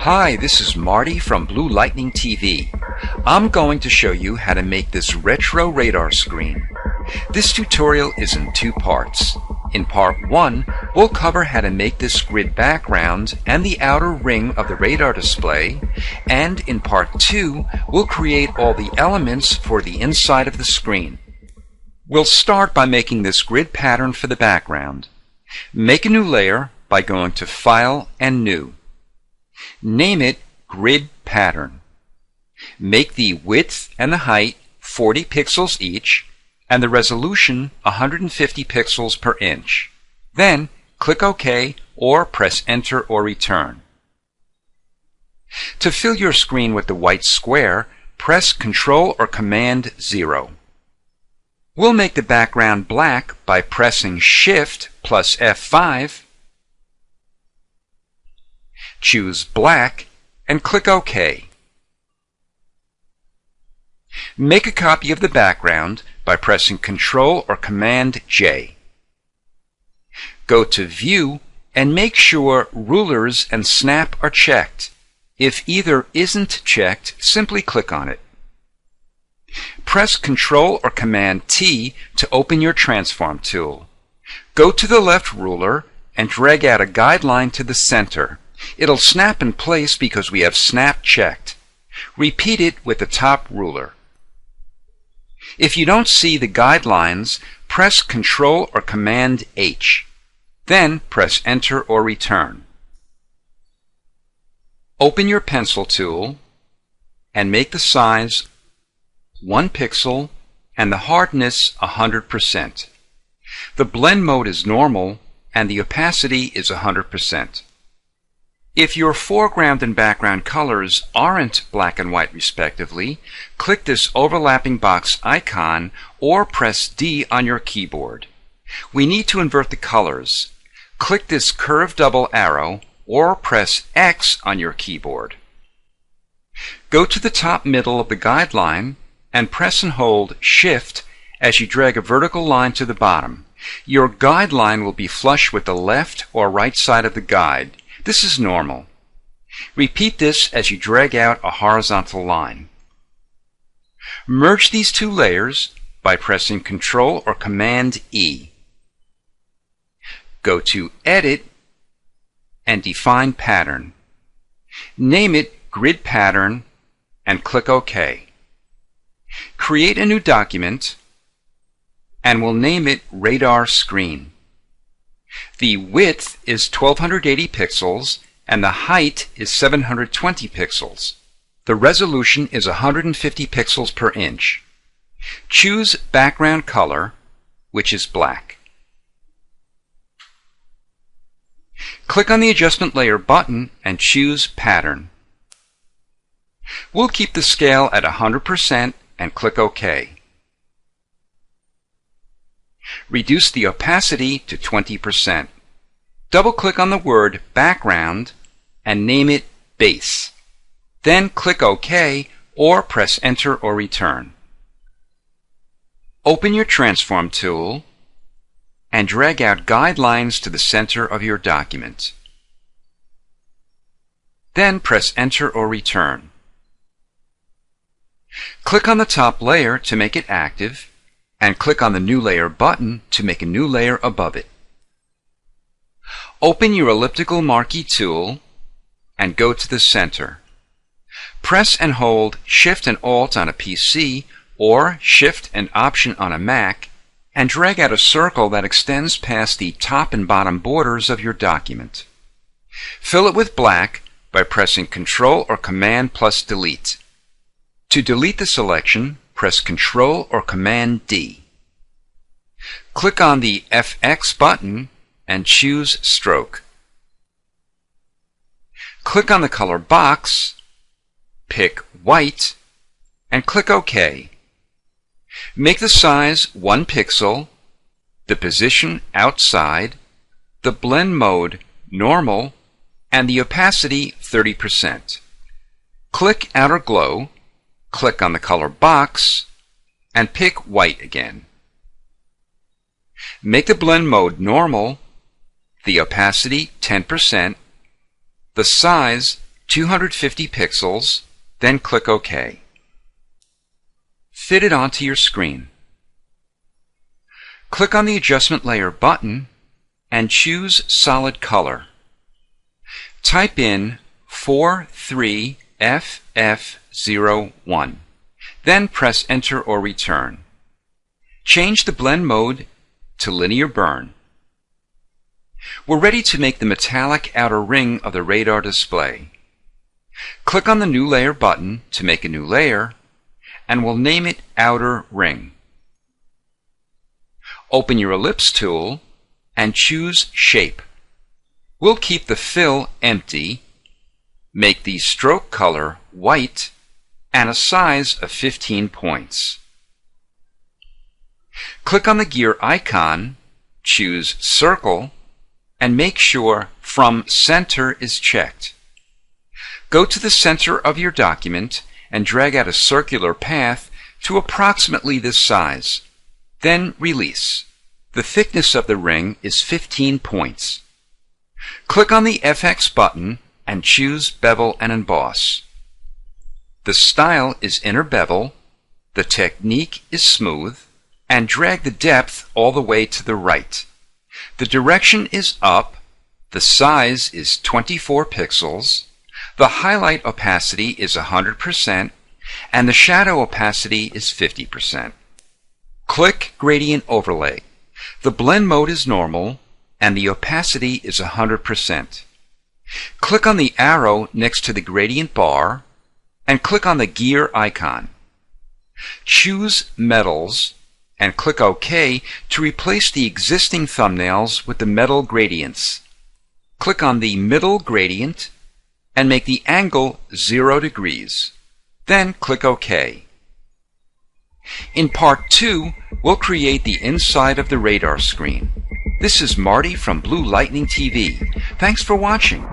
Hi, this is Marty from Blue Lightning TV. I'm going to show you how to make this retro radar screen. This tutorial is in two parts. In part 1, we'll cover how to make this grid background and the outer ring of the radar display, and in part 2, we'll create all the elements for the inside of the screen. We'll start by making this grid pattern for the background. Make a new layer by going to File and New. Name it Grid Pattern. Make the width and the height 40 pixels each and the resolution 150 pixels per inch. Then click OK or press Enter or Return. To fill your screen with the white square, press Ctrl or Command 0. We'll make the background black by pressing Shift plus F5. Choose Black and click OK. Make a copy of the background by pressing Ctrl or Command J. Go to View and make sure Rulers and Snap are checked. If either isn't checked, simply click on it. Press Ctrl or Command T to open your Transform tool. Go to the left ruler and drag out a guideline to the center. It'll snap in place because we have Snap checked. Repeat it with the top ruler. If you don't see the guidelines, press Ctrl or Command H. Then press Enter or Return. Open your pencil tool and make the size 1 pixel and the hardness 100%. The blend mode is normal and the opacity is 100%. If your foreground and background colors aren't black and white respectively, click this overlapping box icon or press D on your keyboard. We need to invert the colors. Click this curved double arrow or press X on your keyboard. Go to the top middle of the guideline and press and hold Shift as you drag a vertical line to the bottom. Your guideline will be flush with the left or right side of the guide. This is normal. Repeat this as you drag out a horizontal line. Merge these two layers by pressing Ctrl or Command E. Go to Edit and define pattern. Name it Grid Pattern and click OK. Create a new document and we'll name it Radar Screen. The width is 1280 pixels and the height is 720 pixels. The resolution is 150 pixels per inch. Choose background color, which is black. Click on the Adjustment Layer button and choose Pattern. We'll keep the scale at 100% and click OK. Reduce the opacity to 20%. Double-click on the word Background and name it Base. Then click OK or press Enter or Return. Open your Transform tool and drag out guidelines to the center of your document. Then press Enter or Return. Click on the top layer to make it active and click on the New Layer button to make a new layer above it. Open your elliptical marquee tool and go to the center. Press and hold Shift and Alt on a PC or Shift and Option on a Mac and drag out a circle that extends past the top and bottom borders of your document. Fill it with black by pressing Ctrl or Command plus Delete. To delete the selection, press Ctrl or Command D. Click on the FX button and choose Stroke. Click on the color box, pick White, and click OK. Make the size 1 pixel, the position outside, the blend mode normal, and the opacity 30%. Click Outer Glow, click on the color box, and pick White again. Make the blend mode normal, the opacity 10%, the size 250 pixels, then click OK. Fit it onto your screen. Click on the Adjustment Layer button and choose Solid Color. Type in 43FF01, then press Enter or Return. Change the blend mode to Linear Burn. We're ready to make the metallic outer ring of the radar display. Click on the New Layer button to make a new layer, and we'll name it Outer Ring. Open your Ellipse tool and choose Shape. We'll keep the fill empty, make the stroke color white, and a size of 15 points. Click on the gear icon, choose Circle, and make sure From Center is checked. Go to the center of your document and drag out a circular path to approximately this size. Then release. The thickness of the ring is 15 points. Click on the FX button and choose Bevel and Emboss. The style is inner bevel, the technique is smooth, and drag the depth all the way to the right. The direction is up, the size is 24 pixels, the highlight opacity is 100%, and the shadow opacity is 50%. Click Gradient Overlay. The blend mode is normal, and the opacity is 100%. Click on the arrow next to the gradient bar, and click on the gear icon. Choose Metals, and click OK to replace the existing thumbnails with the metal gradients. Click on the middle gradient, and make the angle 0 degrees. Then click OK. In Part 2, we'll create the inside of the radar screen. This is Marty from Blue Lightning TV. Thanks for watching.